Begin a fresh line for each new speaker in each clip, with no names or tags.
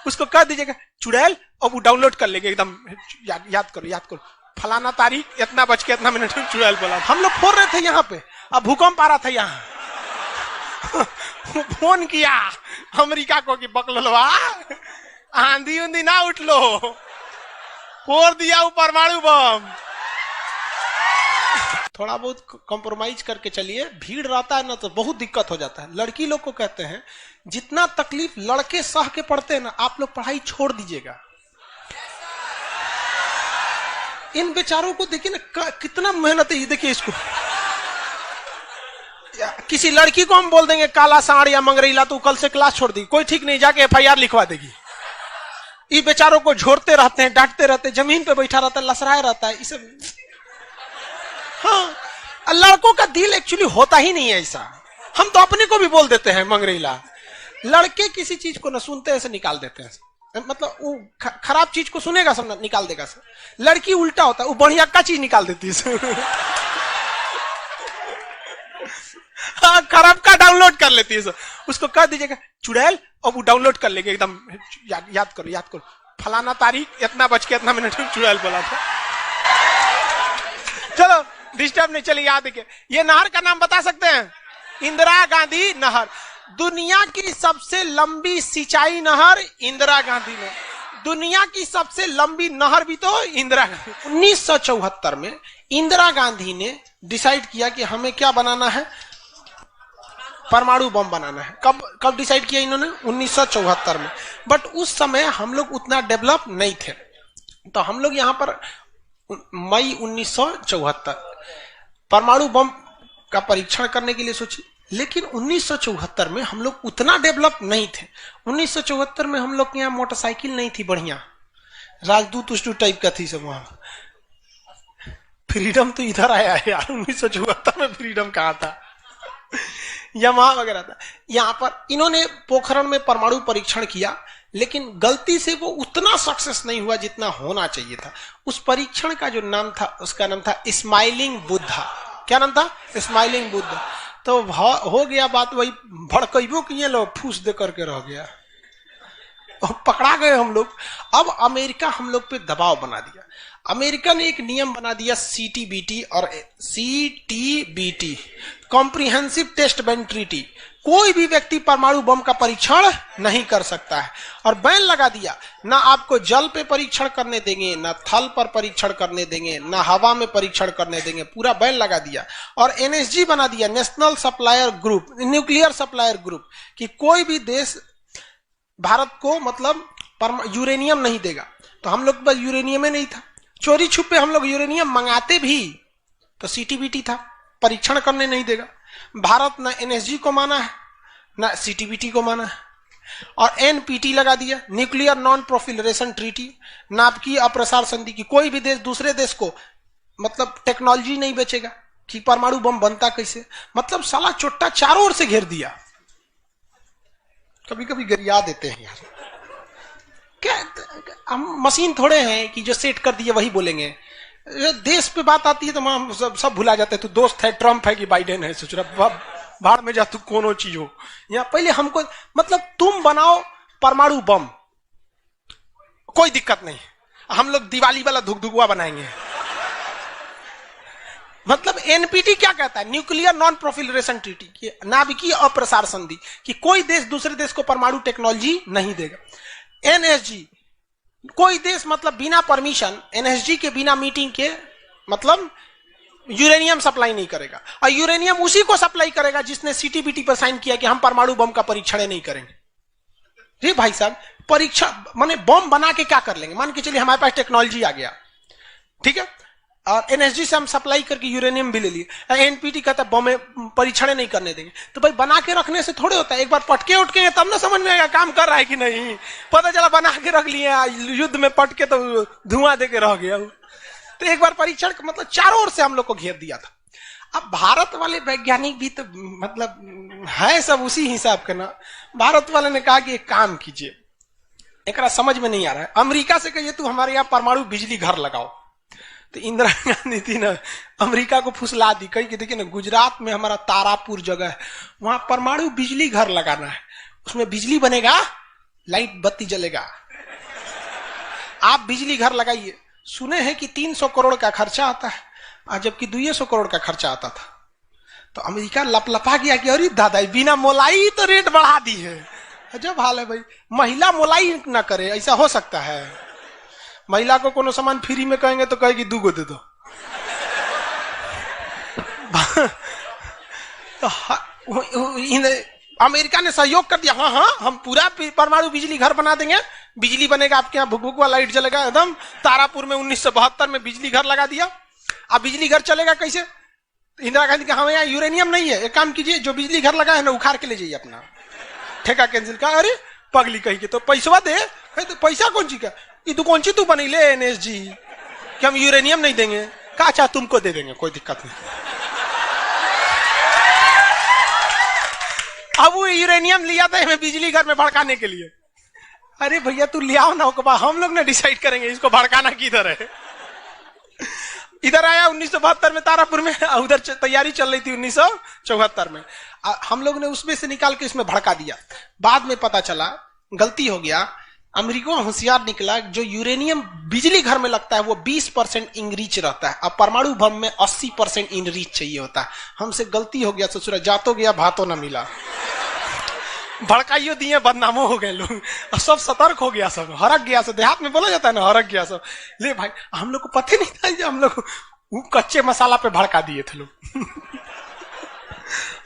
उसको कह दीजिएगा चुड़ैल, और वो डाउनलोड कर लेंगे एकदम। याद करो फलाना तारीख इतना बज के इतना मिनट में चुड़ैल बोला। हम लोग फोड़ रहे थे यहाँ पे, अब भूकंप आ रहा था यहाँ। फोन किया अमेरिका को कि बकलवा आंधी उंधी ना उठ लो, फोड़ दिया वो परमाणु बम। थोड़ा बहुत कॉम्प्रोमाइज करके चलिए, भीड़ रहता है ना तो बहुत दिक्कत हो जाता है। लड़की लोग को कहते हैं जितना तकलीफ लड़के सह के पढ़ते हैं ना, आप लोग पढ़ाई छोड़ दीजिएगा। इन बेचारों को देखिए ना कितना मेहनत है। देखिए इसको, किसी लड़की को हम बोल देंगे काला साड़ या मंगरेला तो कल से क्लास छोड़ दी, कोई ठीक नहीं, जाके FIR लिखवा देगी। ये बेचारों को झोरते रहते हैं, डांटते रहते हैं, जमीन पे बैठा रहता है, लसराए रहता है। इसे हाँ, लड़कों का दिल एक्चुअली होता ही नहीं है ऐसा। हम तो अपने को भी बोल देते हैं मंगरेला। लड़के किसी चीज को न सुनते ऐसे निकाल देते हैं, मतलब वो खराब चीज को सुनेगा सब निकाल देगा सर। लड़की उल्टा होता है, वो बढ़िया का चीज निकाल देती है। हाँ, खराब का डाउनलोड कर लेती है सर। उसको कह दीजिएगा चुड़ैल, और वो डाउनलोड कर लेंगे एकदम। याद करो फलाना तारीख इतना बज के इतना मिनट में चुड़ैल बोला था। चलो डिस्टर्ब नहीं, चलिए याद है। ये नहर का नाम बता सकते हैं? इंदिरा गांधी नहर। दुनिया की सबसे लंबी सिंचाई नहर इंदिरा गांधी ने। दुनिया की सबसे लंबी नहर भी तो इंदिरा गांधी। 1974 में इंदिरा गांधी ने डिसाइड किया कि हमें क्या बनाना है, परमाणु बम बनाना है। कब डिसाइड किया इन्होंने? 1974 में। बट उस समय हम लोग उतना डेवलप नहीं थे, तो हम लोग यहां पर मई 1974 परमाणु बम का परीक्षण करने के लिए सोचे। लेकिन 1974 में हम लोग उतना डेवलप नहीं थे। 1974 में हम लोग के यहाँ मोटरसाइकिल नहीं थी बढ़िया, राजदूत उष्टू टाइप का थी सब। वहां फ्रीडम तो इधर आया है यार, 1974 में फ्रीडम कहाँ था? यमहा वगैरह था। यहाँ पर इन्होंने पोखरण में परमाणु परीक्षण किया, लेकिन गलती से वो उतना सक्सेस नहीं हुआ जितना होना चाहिए था। उस परीक्षण का जो नाम था, उसका नाम था स्माइलिंग बुद्धा। क्या नाम था? स्माइलिंग बुद्धा। तो हो गया बात वही, भड़कइबो किए लोग, फूस दे करके रह गया, पकड़ा गए हम लोग। अब अमेरिका हम लोग पे दबाव बना दिया। अमेरिका ने एक नियम बना दिया CTBT और CTBT, comprehensive test ban treaty. कोई भी व्यक्ति परमाणु बम का परीक्षण नहीं कर सकता है, और बैन लगा दिया। ना आपको जल पे परीक्षण करने देंगे, ना थल पर परीक्षण करने देंगे, ना हवा में परीक्षण करने देंगे, पूरा बैन लगा दिया। और NSG बना दिया, national supplier group, nuclear supplier group, कि कोई भी देश भारत को मतलब यूरेनियम नहीं देगा। तो हम लोग बस यूरेनियम नहीं था, चोरी छुपे हम लोग यूरेनियम मंगाते भी तो CTBT था, परीक्षण करने नहीं देगा। भारत ना NSG को माना है ना CTBT को माना है, और NPT लगा दिया, न्यूक्लियर नॉन प्रोफिलरेशन ट्रीटी, नाभिकीय अप्रसार संधि, की कोई भी देश दूसरे देश को मतलब टेक्नोलॉजी नहीं बेचेगा कि परमाणु बम बनता कैसे। मतलब साला चोट्टा चारों ओर से घेर दिया। कभी कभी गरिया देते हैं यार, क्या हम मशीन थोड़े हैं कि जो सेट कर दिए वही बोलेंगे। देश पे बात आती है तो हम सब भुला जाते हैं। तो दोस्त है ट्रंप है कि बाइडेन है, सोच रहा बाहर में जा तू कोनो चीज हो। यहाँ पहले हमको मतलब तुम बनाओ परमाणु बम, कोई दिक्कत नहीं, हम लोग दिवाली वाला धुकधुकुआ बनाएंगे। मतलब NPT क्या कहता है? न्यूक्लियर नॉन प्रोफिलरेशन ट्रीटी, की नाभिकीय अप्रसार संधि, कि कोई देश दूसरे देश को परमाणु टेक्नोलॉजी नहीं देगा। NSG, कोई देश मतलब बिना परमिशन, NSG के बिना मीटिंग के मतलब यूरेनियम सप्लाई नहीं करेगा, और यूरेनियम उसी को सप्लाई करेगा जिसने CTBT पर साइन किया कि हम परमाणु बम का परीक्षण नहीं करेंगे। जी भाई साहब, परीक्षण माने बम बना के क्या कर लेंगे? मान के चलिए हमारे पास टेक्नोलॉजी आ गया, ठीक है, और NSG से हम सप्लाई करके यूरेनियम भी ले लिए। NPT कहता है बम परीक्षण नहीं करने देंगे। तो भाई बना के रखने से थोड़े होता है, एक बार पटके उठके तब ना समझ में आएगा काम कर रहा है कि नहीं। पता चला बना के रख लिए, युद्ध में पटके तो धुआं दे के रह गया। तो एक बार परीक्षण मतलब चारों ओर से हम लोग को घेर दिया था। अब भारत वाले वैज्ञानिक भी तो मतलब है सब उसी हिसाब के ना। भारत वाले ने कहा कि एक काम कीजिए, एक समझ में नहीं आ रहा है, अमेरिका से कहिए तू हमारे यहाँ परमाणु बिजली घर लगाओ। तो इंदिरा गांधी थी ना, अमेरिका को फुसला दी, कही कि देखिए ना गुजरात में हमारा तारापुर जगह है, वहां परमाणु बिजली घर लगाना है, उसमें बिजली बनेगा लाइट बत्ती जलेगा। आप बिजली घर लगाइए, सुने हैं कि 300 करोड़ का खर्चा आता है, और जबकि 200 करोड़ का खर्चा आता था। तो अमेरिका लपलपा गया कि अरे दादा बिना मोलाई तो रेट बढ़ा दी है। अजब हाल है भाई, महिला मोलाई ना करे, ऐसा हो सकता है? महिला को कोनो सामान फ्री में कहेंगे तो कहेगी 2 गो दे दो। अमेरिका ने सहयोग कर दिया, हाँ हाँ हम पूरा परमाणु बिजली घर बना देंगे, बिजली बनेगा आपके यहाँ, भुक वाला लाइट जलेगा एकदम। तारापुर में 1972 में बिजली घर लगा दिया। अब बिजली घर चलेगा कैसे? इंदिरा गांधी का हमें यहाँ यूरेनियम नहीं है, एक काम कीजिए जो बिजली घर लगा है ना उखाड़ के ले जाइए अपना, ठेका कैंसिल का। अरे पगली कही के तो पैसा दे, तो पैसा कौन ची का, ये तो कौन सी तू बनी ले एनएस जी कि हम यूरेनियम नहीं देंगे, का चाह तुमको दे देंगे, कोई दिक्कत नहीं। अब वो यूरेनियम लिया था हमें बिजली घर में भड़काने के लिए। अरे भैया तू ले आओ ना, हम लोग ने डिसाइड करेंगे इसको भड़काना किधर है। इधर आया 1972 में तारापुर में, उधर तैयारी चल रही थी 1974 में। हम लोग ने उसमें से निकाल के इसमें भड़का दिया। बाद में पता चला गलती हो गया, अमेरिका होशियार निकला, जो यूरेनियम बिजली घर में लगता है वो 20% इनरीच रहता है, अब परमाणु बम में 80% इनरीच चाहिए होता है। हमसे गलती हो गया ससुरा, जातो गया भातो ना मिला, भड़काइयो दिए बदनामो हो गए लोग, सब सतर्क हो गया, सब हरक गया, सब देहात में बोला जाता है ना, हरक गया सब। ले भाई हम लोग को पता नहीं था, हम लोग कच्चे मसाला पे भड़का दिए थे लोग।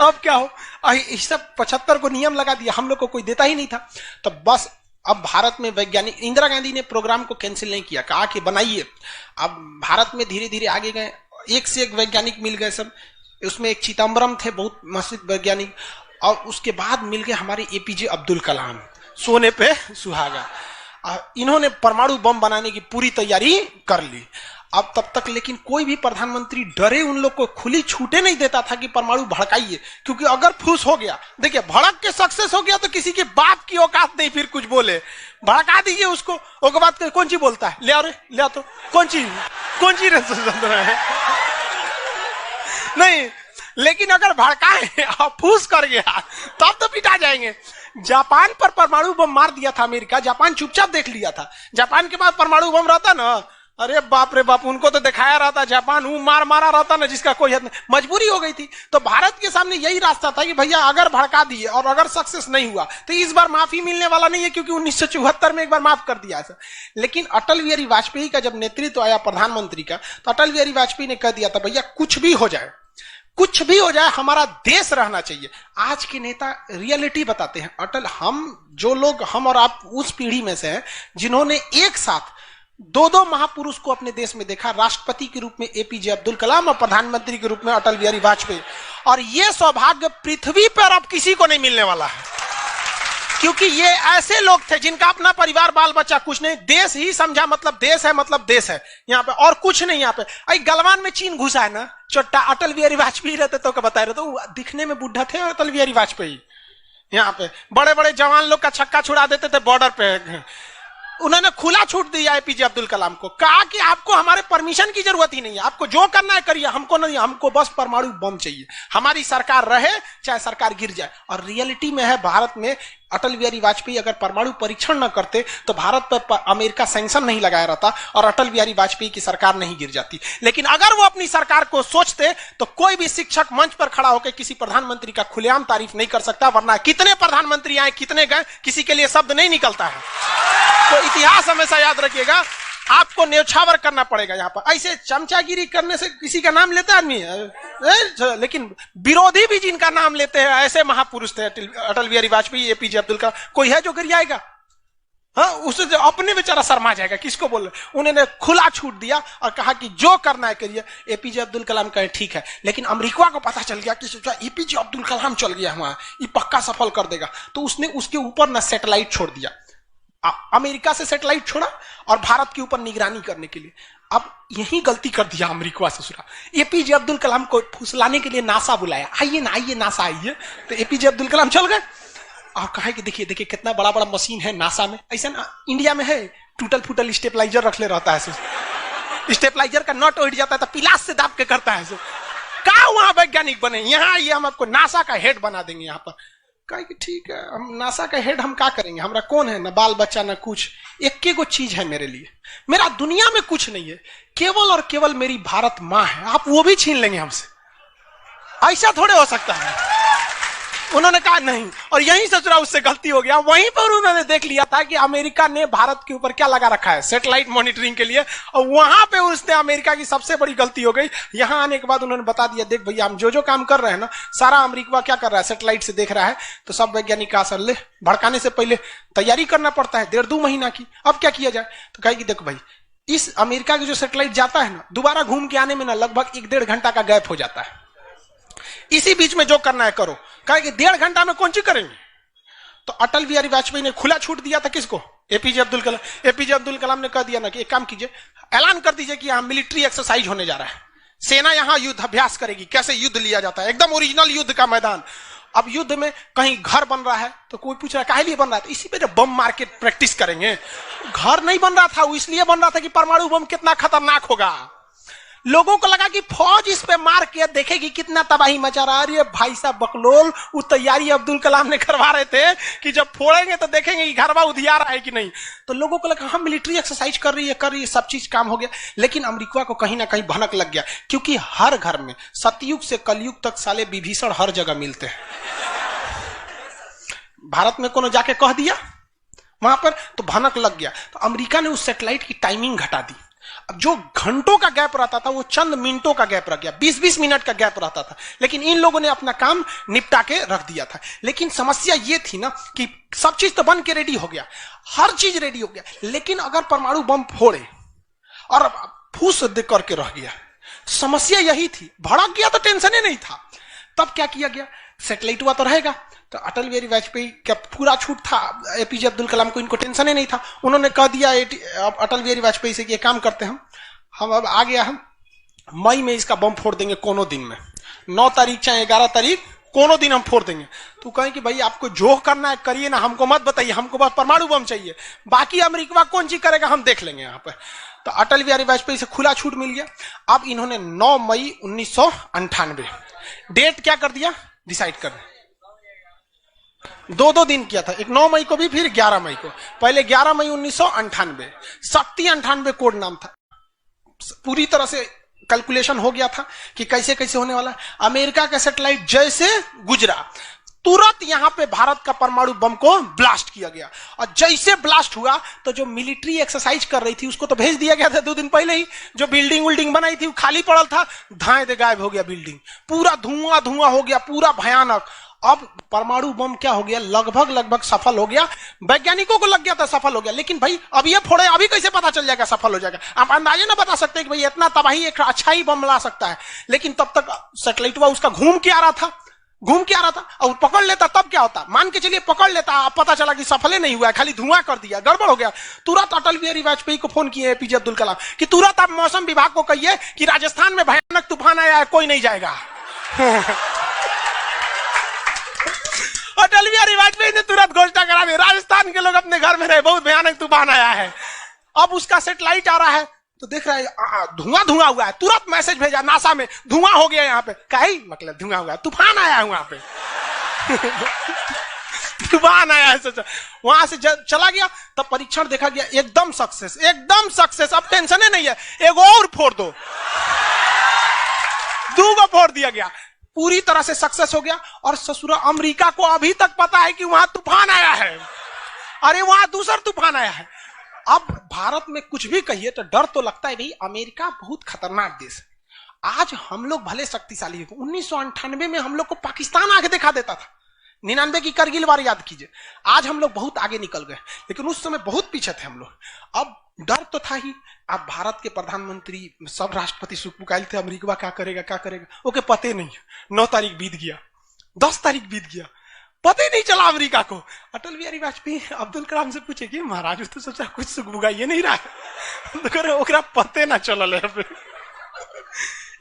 अब क्या हो, इस सब 75 को नियम लगा दिया, हम लोग को कोई देता ही नहीं था। तो बस अब भारत में वैज्ञानिक, इंदिरा गांधी ने प्रोग्राम को कैंसिल नहीं किया, कहा कि बनाइए। अब भारत में धीरे धीरे आगे गए, एक से एक वैज्ञानिक मिल गए सब। उसमें एक चिदम्बरम थे, बहुत मशहूर वैज्ञानिक, और उसके बाद मिल गए हमारे एपीजे अब्दुल कलाम, सोने पे सुहागा। इन्होंने परमाणु बम बनाने की पूरी तैयारी कर ली। अब तब तक लेकिन कोई भी प्रधानमंत्री डरे उन लोग को खुली छूटे नहीं देता था कि परमाणु भड़काइए, क्योंकि अगर फूस हो गया, देखिए भड़क के सक्सेस हो गया तो किसी के बाप की औकात नहीं फिर कुछ बोले, भड़का दीजिए उसको, उसके बाद कौन सी बोलता है, ले आओ रे ले आओ, तो कौन सी है नहीं। लेकिन अगर भड़काए और फूस कर गया तब तो पिटा जाएंगे। जापान पर परमाणु बम मार दिया था अमेरिका, जापान चुपचाप देख लिया था। जापान के पास परमाणु बम रहता ना, अरे बाप रे बाप, उनको तो दिखाया रहता, जापान मारा रहता ना जिसका कोई हद नहीं। मजबूरी हो गई थी, तो भारत के सामने यही रास्ता था कि भैया अगर भड़का दिए और अगर सक्सेस नहीं हुआ तो इस बार माफी मिलने वाला नहीं है, क्योंकि 1974 में एक बार माफ कर दिया था। लेकिन अटल बिहारी वाजपेयी का जब नेतृत्व आया प्रधानमंत्री का, तो अटल बिहारी वाजपेयी ने कह दिया था भैया कुछ भी हो जाए, कुछ भी हो जाए, हमारा देश रहना चाहिए। आज के नेता रियलिटी बताते हैं। अटल, हम और आप उस पीढ़ी में से हैं जिन्होंने एक साथ 2 महापुरुष को अपने देश में देखा, राष्ट्रपति के रूप में एपीजे अब्दुल कलाम और प्रधानमंत्री के रूप में अटल बिहारी वाजपेयी। और यह सौभाग्य पृथ्वी पर अब किसी को नहीं मिलने वाला है, क्योंकि ये ऐसे लोग थे जिनका अपना परिवार बाल बच्चा कुछ नहीं, देश ही समझा मतलब देश है, मतलब देश है यहाँ पे, और कुछ नहीं। यहाँ पे गलवान में चीन घुसा है ना, चोट्टा अटल बिहारी वाजपेयी रहते तो बताए रहे, तो दिखने में बुढ़ा थे अटल बिहारी वाजपेयी। यहाँ पे बड़े बड़े जवान लोग का छक्का छुड़ा देते थे बॉर्डर पे। उन्होंने खुला छूट दिया एपीजे अब्दुल कलाम को, कहा कि आपको हमारे परमिशन की जरूरत ही नहीं है, आपको जो करना है करिए, हमको नहीं, हमको बस परमाणु बम चाहिए, हमारी सरकार रहे चाहे सरकार गिर जाए। और रियलिटी में है, भारत में अटल बिहारी वाजपेयी अगर परमाणु परीक्षण न करते तो भारत पर अमेरिका सैंक्शन नहीं लगाया रहता और अटल बिहारी वाजपेयी की सरकार नहीं गिर जाती। लेकिन अगर वो अपनी सरकार को सोचते तो कोई भी शिक्षक मंच पर खड़ा होकर किसी प्रधानमंत्री का खुलेआम तारीफ नहीं कर सकता, वरना कितने प्रधानमंत्री आए कितने गए किसी के लिए शब्द नहीं निकलता है। तो इतिहास हमेशा याद रखिएगा, आपको न्यौछावर करना पड़ेगा। यहाँ पर ऐसे चमचागिरी करने से किसी का नाम लेता आदमी, लेकिन विरोधी भी जिनका नाम लेते हैं ऐसे महापुरुष थे अटल बिहारी वाजपेयी, एपीजे अब्दुल कलाम। कोई है जो गिर जाएगा? हाँ, उसे जो अपने बेचारा शर्मा जाएगा, किसको बोल रहे। उन्होंने खुला छूट दिया और कहा कि जो करना है करिए। एपीजे अब्दुल कलाम कहे ठीक है, लेकिन अमेरिका को पता चल गया कि सोचा एपीजे अब्दुल कलाम चल गया वहां, ये पक्का सफल कर देगा, तो उसने उसके ऊपर ना सैटेलाइट छोड़ दिया, अमेरिका से सैटेलाइट छोड़ा और भारत के ऊपर निगरानी करने के लिए। अब यही गलती कर दिया अमेरिका से सुरा। एपीजे अब्दुल कलाम को फुसलाने के लिए नासा बुलाया, आइए ना, आइए नासा आइए, तो एपीजे अब्दुल कलाम चल गए और कहा कि देखिए देखिए कितना बड़ा बड़ा मशीन है नासा में। ऐसा ना इंडिया में है, टूटल फूटल स्टेबलाइजर रख ले रहता है, स्टेबलाइजर का नट उठ जाता है तो पिलास से दाब के करता है। कहा वहां वैज्ञानिक बने, यहाँ आइए हम आपको नासा का हेड बना देंगे। यहाँ पर कहा कि ठीक है, हम नासा का हेड हम क्या करेंगे, हमारा कौन है, ना बाल बच्चा ना कुछ, एक को चीज है मेरे लिए, मेरा दुनिया में कुछ नहीं है, केवल और केवल मेरी भारत माँ है, आप वो भी छीन लेंगे हमसे, ऐसा थोड़े हो सकता है। उन्होंने कहा नहीं, और यही सोच रहा उससे गलती हो गया। वहीं पर उन्होंने देख लिया था कि अमेरिका ने भारत के ऊपर क्या लगा रखा है, सैटेलाइट मॉनिटरिंग के लिए, और वहां पे उसने अमेरिका की सबसे बड़ी गलती हो गई। यहां आने के बाद उन्होंने बता दिया, देख भैया हम जो काम कर रहे हैं ना, सारा अमेरिका क्या कर रहा है, सैटेलाइट से देख रहा है। तो सब वैज्ञानिक का असर ले, भड़काने से पहले तैयारी करना पड़ता है 1.5-2 महीना की, अब क्या किया जाए। तो कहे कि देखो भाई, इस अमेरिका की जो सैटेलाइट जाता है ना, दोबारा घूम के आने में ना लगभग 1-1.5 घंटा का गैप हो जाता है, इसी बीच में जो करना है करो। कहा कि 1.5 घंटा में कौन सी करेंगे। तो अटल बिहारी वाजपेयी ने खुला छूट दिया था किसको, एपीजे अब्दुल कलाम। एपीजे अब्दुल कलाम ने कह दिया ना कि एक काम कीजिए, ऐलान कर दीजिए कि यहां मिलिट्री एक्सरसाइज होने जा रहा है, सेना यहां युद्ध अभ्यास करेगी, कैसे युद्ध लिया जाता है, एकदम ओरिजिनल युद्ध का मैदान। अब युद्ध में कहीं घर बन रहा है तो कोई पूछ रहा है काहे लिए बन रहा है, तो इसी पे जब बम मार के प्रैक्टिस करेंगे। घर नहीं बन रहा था, वो इसलिए बन रहा था कि परमाणु बम कितना खतरनाक होगा। लोगों को लगा कि फौज इस पे मार के देखेगी कितना तबाही मचा रहा है। अरे भाई साहब बकलोल, वो तैयारी अब्दुल कलाम ने करवा रहे थे कि जब फोड़ेंगे तो देखेंगे कि घरवा उधिया रहा है कि नहीं। तो लोगों को लगा हम मिलिट्री एक्सरसाइज कर रही है, सब चीज काम हो गया। लेकिन अमेरिका को कहीं ना कहीं भनक लग गया, क्योंकि हर घर में सतयुग से कलयुग तक साले विभीषण हर जगह मिलते हैं। भारत में कोनो जाके कह दिया वहां पर, तो भनक लग गया। तो अमेरिका ने उस सैटेलाइट की टाइमिंग घटा दी। अब जो घंटों का गैप रहता था वो चंद मिनटों का गैप रह गया, 20-20 मिनट का गैप रहता था। लेकिन इन लोगों ने अपना काम निपटा के रख दिया था। लेकिन समस्या ये थी ना कि सब चीज तो बन के रेडी हो गया, हर चीज रेडी हो गया, लेकिन अगर परमाणु बम फोड़े और फूस करके रह गया, समस्या यही थी। भड़क गया तो टेंशन ही नहीं था। तब क्या किया गया, सैटेलाइट हुआ तो रहेगा। तो अटल बिहारी वाजपेयी का पूरा छूट था, एपीजे अब्दुल कलाम को इनको टेंशन ही नहीं था। उन्होंने कह दिया अटल बिहारी वाजपेयी से कि ये काम करते हैं हम अब आ गया, हम मई में इसका बम फोड़ देंगे, कोनो दिन में 9 तारीख चाहे 11 तारीख, कोनो दिन हम फोड़ देंगे। तो कहें कि भाई आपको जो करना है करिए ना, हमको मत बताइए, हमको बस परमाणु बम चाहिए, बाकी अमेरिका कौन चीज करेगा हम देख लेंगे यहाँ पर। तो अटल बिहारी वाजपेयी से खुला छूट मिल गया। अब इन्होंने 9 मई 1998 डेट क्या कर दिया, डिसाइड कर 2 दिन किया था, एक 9 मई को भी, फिर 11 मई को। पहले 11 मई 1998 शक्ति 98 कोड नाम था। पूरी तरह से कैलकुलेशन हो गया था कि कैसे कैसे होने वाला। अमेरिका का सैटेलाइट जैसे गुजरा, तुरंत यहां पे भारत का परमाणु बम को ब्लास्ट किया गया। और जैसे ब्लास्ट हुआ तो जो मिलिट्री एक्सरसाइज कर रही थी उसको तो भेज दिया गया था 2 दिन पहले ही। जो बिल्डिंग बनाई थी वो खाली पड़ल था, धाए दे गायब हो गया बिल्डिंग, पूरा धुआं धुआं हो गया, पूरा भयानक। अब परमाणु बम क्या हो गया, लगभग सफल हो गया। वैज्ञानिकों को लग गया था सफल हो गया, लेकिन भाई अब ये फोड़े, अभी कैसे पता चल जाएगा सफल हो जाएगा। आप अंदाजे ना बता सकते कि भाई इतना तबाही एक अच्छा ही बम ला सकता है। लेकिन तब तक सैटेलाइट उसका घूम के आ रहा था, और पकड़ लेता तब क्या होता, मान के चलिए पकड़ लेता, अब पता चला कि सफल ही नहीं हुआ है, खाली धुआं कर दिया, गड़बड़ हो गया। तुरंत अटल बिहारी वाजपेयी को फोन किए एपीजे अब्दुल कलाम कि तुरंत आप मौसम विभाग को कहिए कि राजस्थान में भयानक तूफान आया है, कोई नहीं जाएगा। अटल बिहारी वाजपेयी ने तुरंत घोषणा करा दी, राजस्थान के लोग अपने घर में रहे, बहुत भयानक तूफान आया है। अब उसका सैटेलाइट आ रहा है तो देख रहा है धुआं हुआ है, तुरंत मैसेज भेजा नासा में, धुआं हो गया यहाँ पे। कहीं मतलब धुआं हुआ है, तूफान आया है वहां पे। तूफान आया है, सोचा। वहां से चला गया, तब परीक्षण देखा गया, एकदम सक्सेस। अब टेंशन ही नहीं है, एक और फोड़ दो, 2 फोड़ दिया गया, पूरी तरह से सक्सेस हो गया। और ससुरा अमेरिका को अभी तक पता है कि वहां तूफान आया है, अरे वहां दूसरा तूफान आया है। अब भारत में कुछ भी कहिए तो डर तो लगता है, भाई अमेरिका बहुत खतरनाक देश है। आज हम लोग भले शक्तिशाली है, 1998 में हम लोग को पाकिस्तान आगे दिखा देता था। 99 की करगिल वार याद कीजिए। आज हम लोग बहुत आगे निकल गए, लेकिन उस समय बहुत पीछे थे हम लोग। अब डर तो था ही। अब भारत के प्रधानमंत्री सब राष्ट्रपति सुखपुकाइल थे, अमेरिका क्या करेगा, ओके पते नहीं। 9 तारीख बीत गया, 10 तारीख बीत गया, पता ही नहीं चला अमेरिका को। अटल बिहारी वाजपेयी अब्दुल कलाम से पूछे कि महाराज तो सोचा कुछ सुख बुगाइए नहीं रहा, तो पते ना चल।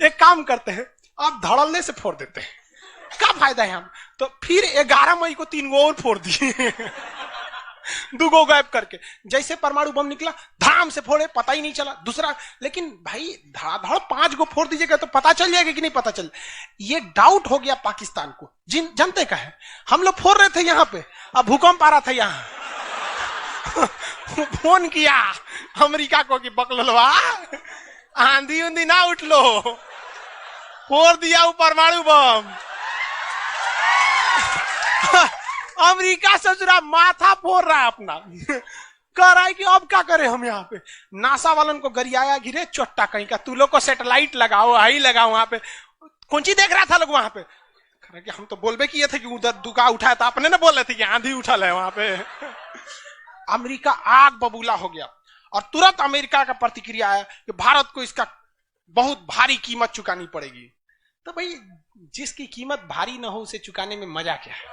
एक काम करते हैं, आप धड़ल्ले से फोड़ देते हैं, क्या फायदा है हम। तो फिर 11 मई को 3 और फोड़ दिए। दुगो गायब करके। जैसे परमाणु बम निकला धाम से फोड़े, पता ही नहीं चला। दूसरा, लेकिन भाई धड़ाधड़ 5 गो फोड़ दीजिएगा तो पता चल जाएगा कि नहीं पता चल। ये डाउट हो गया पाकिस्तान को। जनते का है, हम लोग फोड़ रहे थे यहां पे, अब भूकंप आ रहा था यहां। फोन किया अमेरिका को कि बकलवा आंधी उंधी ना उठ लो, फोड़ दिया वो परमाणु बम। अमेरिका ससुरा माथा फोड़ रहा है अपना, कह रहा है कि अब क्या करें हम यहाँ पे। नासा वालन को गरियाया, गिरे चोट्टा कहीं का, तू लोग को सैटेलाइट लगाओ, हाई लगाओ वहां पे। कौन चीज देख रहा था लोग वहां पे, कि हम तो बोलबे किए थे कि उधर दुका उठाया था, अपने ना बोल रहे थे कि आंधी उठल है वहां पे। अमेरिका आग बबूला हो गया और तुरंत अमेरिका का प्रतिक्रिया आया कि भारत को इसका बहुत भारी कीमत चुकानी पड़ेगी। तो भाई जिसकी कीमत भारी ना हो उसे चुकाने में मजा क्या है।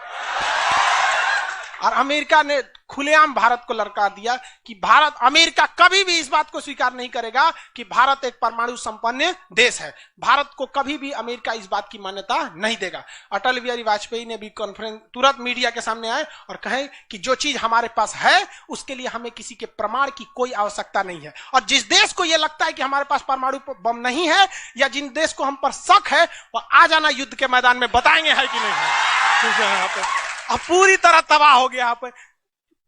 और अमेरिका ने खुलेआम भारत को लड़का दिया कि भारत, अमेरिका कभी भी इस बात को स्वीकार नहीं करेगा कि भारत एक परमाणु संपन्न देश है। भारत को कभी भी अमेरिका इस बात की मान्यता नहीं देगा। अटल बिहारी वाजपेयी ने भी कॉन्फ्रेंस तुरंत मीडिया के सामने आए और कहे कि जो चीज हमारे पास है उसके लिए हमें किसी के प्रमाण की कोई आवश्यकता नहीं है। और जिस देश को यह लगता है कि हमारे पास परमाणु बम नहीं है या जिन देश को हम पर शक है वह आ जाना युद्ध के मैदान में, बताएंगे है कि नहीं है। अब पूरी तरह तबाह हो गया यहाँ पे।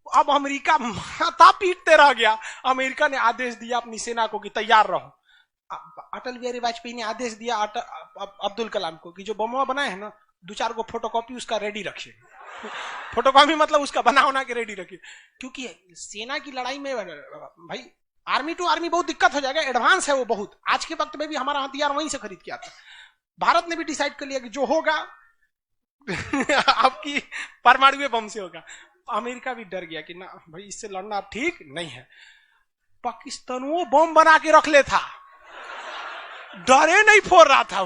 अब अमेरिका माथा पीटते रह गया। अमेरिका ने आदेश दिया अपनी सेना को कि तैयार रहो। अटल बिहारी वाजपेयी ने आदेश दिया अब्दुल कलाम को कि जो बम बनाए हैं ना, 2-4 गो फोटोकॉपी उसका रेडी रखिए। फोटोकॉपी मतलब उसका बना के रेडी रखिए, क्योंकि सेना की लड़ाई में भाई आर्मी टू आर्मी बहुत दिक्कत हो जाएगा। एडवांस है वो बहुत। आज के वक्त में भी हमारा हथियार वहीं से खरीद के आता। भारत ने भी डिसाइड कर लिया कि जो होगा आपकी परमाणु बम से होगा। अमेरिका भी डर गया कि ना भाई इससे लड़ना अब ठीक नहीं है। पाकिस्तान वो बम बना के रख ले था, डरे नहीं फोड़ रहा था।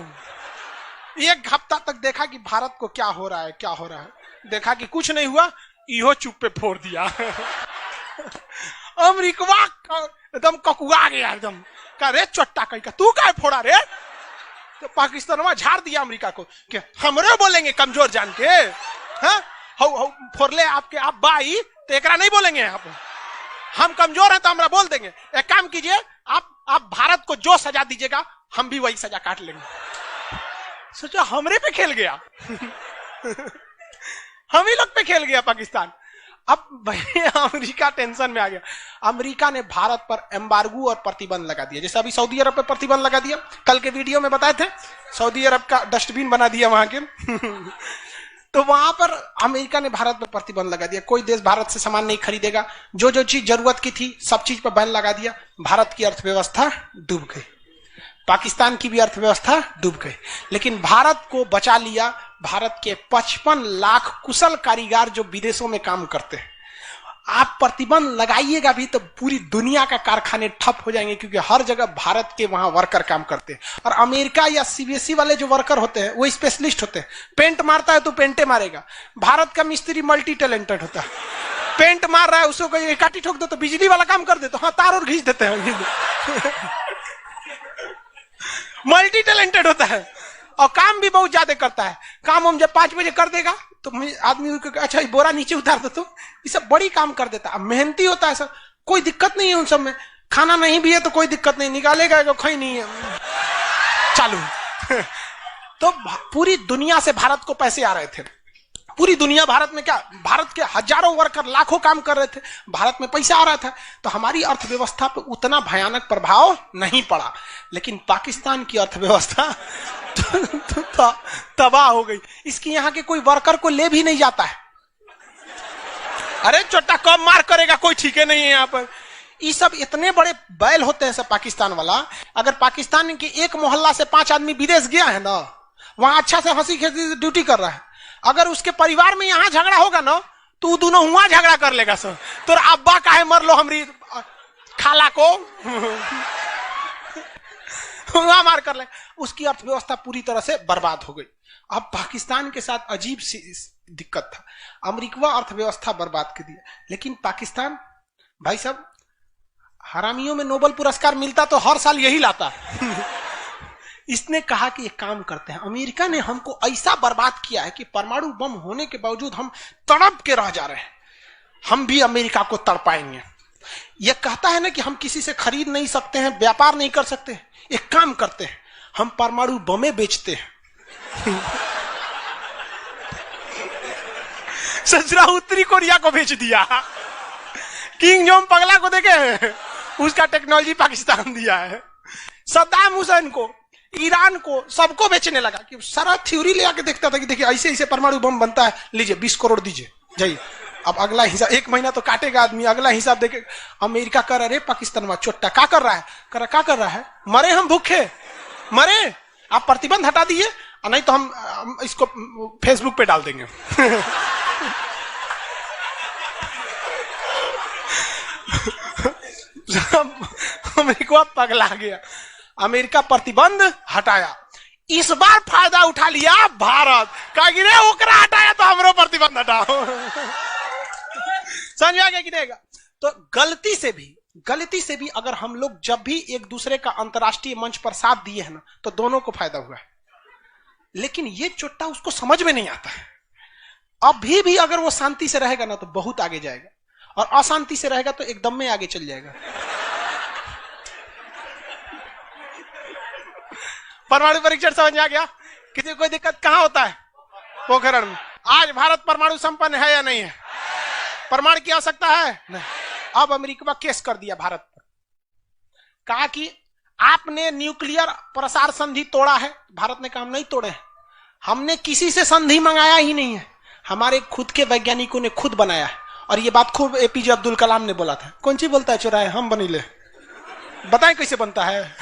1 हफ्ता तक देखा कि भारत को क्या हो रहा है, क्या हो रहा है। देखा कि कुछ नहीं हुआ, इहो चुप पे फोड़ दिया। अमेरिका एकदम ककुआ गया, एकदम कह रे चट्टा कहीं का तू क्या फोड़ा रे। तो पाकिस्तान में झाड़ दिया अमेरिका को कि हमरे बोलेंगे कमजोर जान के, हाँ फोरले आपके आप बाई तो एकरा नहीं बोलेंगे यहाँ पे। हम कमजोर हैं तो हमरा बोल देंगे। एक काम कीजिए, आप भारत को जो सजा दीजिएगा हम भी वही सजा काट लेंगे। सोचो हमरे पे खेल गया। हम ही लोग पे खेल गया पाकिस्तान। अब भाई अमेरिका टेंशन में आ गया। अमेरिका ने भारत पर एम्बार्गो और प्रतिबंध लगा दिया। जैसे अभी सऊदी अरब पे प्रतिबंध लगा दिया, कल के वीडियो में बताए थे, सऊदी अरब का डस्टबिन बना दिया वहां के। तो वहां पर अमेरिका ने भारत पर प्रतिबंध लगा दिया। कोई देश भारत से सामान नहीं खरीदेगा। जो जो चीज जरूरत की थी सब चीज पर बैन लगा दिया। भारत की अर्थव्यवस्था डूब गई, पाकिस्तान की भी अर्थव्यवस्था डूब गई, लेकिन भारत को बचा लिया। भारत के 55 लाख कुशल कारीगर जो विदेशों में काम करते हैं। आप प्रतिबंध लगाइएगा भी तो पूरी दुनिया का कारखाने ठप हो जाएंगे, क्योंकि हर जगह भारत के वहां वर्कर काम करते हैं। और अमेरिका या सीबीएसई वाले जो वर्कर होते हैं वो स्पेशलिस्ट होते हैं। पेंट मारता है तो पेंटे मारेगा। भारत का मिस्त्री मल्टी टैलेंटेड होता है। पेंट मार रहा है उसको कोई काटी ठोक दो तो बिजली वाला काम कर दे, तो हाँ तार और घींच देते हैं। मल्टी टैलेंटेड होता है और काम भी बहुत ज्यादा करता है। काम हम जब 5 बजे कर देगा तो आदमी अच्छा बोरा नीचे उतार दो, तो ये सब बड़ी काम कर देता है। मेहनती होता है सर, कोई दिक्कत नहीं है उन सब में। खाना नहीं भी है तो कोई दिक्कत नहीं, निकालेगा कहीं नहीं है, चालू। तो पूरी दुनिया से भारत को पैसे आ रहे थे। पूरी दुनिया भारत में क्या, भारत के हजारों वर्कर लाखों काम कर रहे थे, भारत में पैसा आ रहा था। तो हमारी अर्थव्यवस्था पर उतना भयानक प्रभाव नहीं पड़ा, लेकिन पाकिस्तान की अर्थव्यवस्था तबाह हो गई। इसकी यहाँ के कोई वर्कर को ले भी नहीं जाता है। अरे चोटा कब मार करेगा कोई ठीक है नहीं है यहाँ पर। ये सब इतने बड़े बैल होते हैं सब पाकिस्तान वाला। अगर पाकिस्तान के एक मोहल्ला से 5 आदमी विदेश गया है ना, वहां अच्छा से हंसी खेसी ड्यूटी कर रहा है, अगर उसके परिवार में यहां झगड़ा होगा ना तो दोनों हुआ झगड़ा कर लेगा सर। तो अब्बा काहे मर लो हमरी खाला को हुआ मार कर ले। उसकी अर्थव्यवस्था पूरी तरह से बर्बाद हो गई। अब पाकिस्तान के साथ अजीब सी दिक्कत था। अमेरिका अर्थव्यवस्था बर्बाद कर दिया, लेकिन पाकिस्तान भाई साहब हरामियों में नोबेल पुरस्कार मिलता तो हर साल यही लाता। इसने कहा कि एक काम करते हैं, अमेरिका ने हमको ऐसा बर्बाद किया है कि परमाणु बम होने के बावजूद हम तड़प के रह जा रहे हैं। हम भी अमेरिका को तड़पाएंगे। यह कहता है ना कि हम किसी से खरीद नहीं सकते हैं, व्यापार नहीं कर सकते। एक काम करते हैं, हम परमाणु बमें बेचते हैं। सजरा उत्तरी कोरिया को बेच दिया, किंग जोंग पगला को देखे उसका टेक्नोलॉजी पाकिस्तान दिया है, सद्दाम हुसैन को, ईरान को, सबको बेचने लगा। कि सारा थ्योरी ले आके देखता था कि देखिए ऐसे ऐसे परमाणु बम बनता है, लीजिए 20 करोड़ दीजिए जाइए। अब अगला हिसाब, 1 महीना तो काटेगा आदमी, अगला हिसाब देखे। अमेरिका कर रहा है पाकिस्तान में चोट्टा क्या कर रहा है, क्या कर रहा है, मरे हम भूखे मरे, आप प्रतिबंध हटा दीजिए नहीं तो हम इसको फेसबुक पे डाल देंगे। अमेरिका पगला गया, अमेरिका प्रतिबंध हटाया। इस बार फायदा उठा लिया भारत, कहा कि रे ओकरा हटाया तो हमरो प्रतिबंध हटाओ। समझ में आ गया कि नहीं? तो गलती से भी अगर हम लोग जब भी एक दूसरे का अंतर्राष्ट्रीय मंच पर साथ दिए हैं ना, तो दोनों को फायदा हुआ है। लेकिन ये चुट्टा उसको समझ में नहीं आता है। अभी भी अगर वो शांति से रहेगा ना तो बहुत आगे जाएगा, और अशांति से रहेगा तो एकदम में आगे चल जाएगा। परमाणु परीक्षण समझ में आ गया? किसी को कोई दिक्कत कहां होता है? पोखरण में। आज भारत परमाणु संपन्न है या नहीं है? परमाणु की आवश्यकता है? नहीं। अब अमेरिका केस कर दिया भारत पर, कहा कि आपने न्यूक्लियर प्रसार संधि तोड़ा है। भारत ने कहा हम नहीं तोड़े हैं, हमने किसी से संधि मंगाया ही नहीं है, हमारे खुद के वैज्ञानिकों ने खुद बनाया है। और ये बात खूब एपीजे अब्दुल कलाम ने बोला था। कौन सी बोलता है चुराए, हम बनीले, बताएं कैसे बनता है।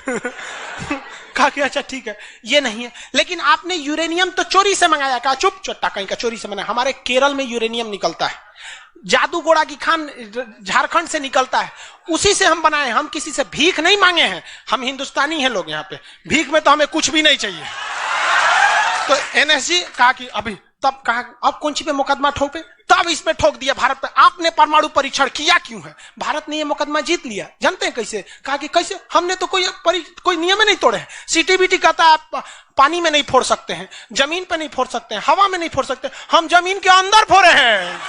कहा कि अच्छा ठीक है ये नहीं है, लेकिन आपने यूरेनियम तो चोरी से मंगाया। कहा चुप, चट्टा कहीं का चोरी से मंगाया। हमारे केरल में यूरेनियम निकलता है, जादूगोड़ा की खान झारखंड से निकलता है, उसी से हम बनाए। हम किसी से भीख नहीं मांगे हैं, हम हिंदुस्तानी हैं लोग, यहाँ पे भीख में तो हमें कुछ भी नहीं चाहिए। तो एनएसजी कहा कि अभी, तब कहा अब कौन सी पे मुकदमा ठोके, तब इसमें ठोक दिया भारत पे। आपने परमाणु परीक्षण किया क्यों है? भारत ने ये मुकदमा जीत लिया। जानते हैं कैसे? कहा कि कैसे, हमने तो कोई नियम नहीं तोड़े हैं। सीटीबीटी कहता है आप पानी में नहीं फोड़ सकते हैं, जमीन पे नहीं फोड़ सकते हैं, हवा में नहीं फोड़ सकते, हम जमीन के अंदर फोड़े हैं।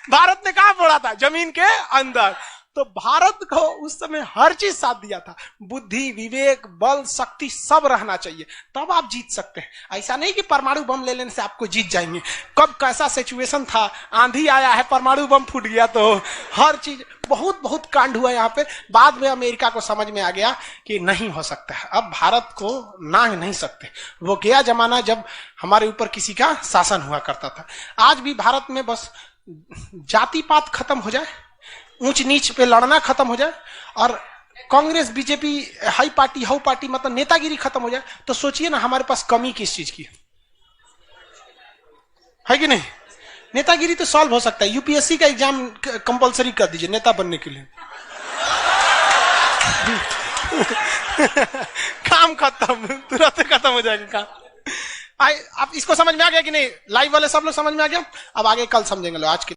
भारत ने कहा फोड़ा था? जमीन के अंदर। तो भारत को उस समय हर चीज साथ दिया था, बुद्धि, विवेक, बल, शक्ति सब रहना चाहिए, तब आप जीत सकते हैं। ऐसा नहीं कि परमाणु बम ले लेने से आपको जीत जाएंगे। कब कैसा सिचुएशन था, आंधी आया है, परमाणु बम फूट गया, तो हर चीज बहुत कांड हुआ यहाँ पे। बाद में अमेरिका को समझ में आ गया कि नहीं हो सकता है, अब भारत को ना नहीं सकते। वो गया जमाना जब हमारे ऊपर किसी का शासन हुआ करता था। आज भी भारत में बस जाति पात खत्म हो जाए, ऊंच नीच पे लड़ना खत्म हो जाए, और Congress BJP high party how party मतलब नेतागिरी खत्म हो जाए, तो सोचिए ना हमारे पास कमी किस चीज की है कि नहीं? नेतागिरी तो सॉल्व हो सकता है। यूपीएससी का एग्जाम कंपलसरी कर दीजिए नेता बनने के लिए। काम खत्म, तुरंत खत्म हो जाएगा काम। आप इसको समझ में आ गया कि नहीं? लाइव वाले सब लोग समझ में आ गया? अब आगे कल समझेंगे लोग। आज के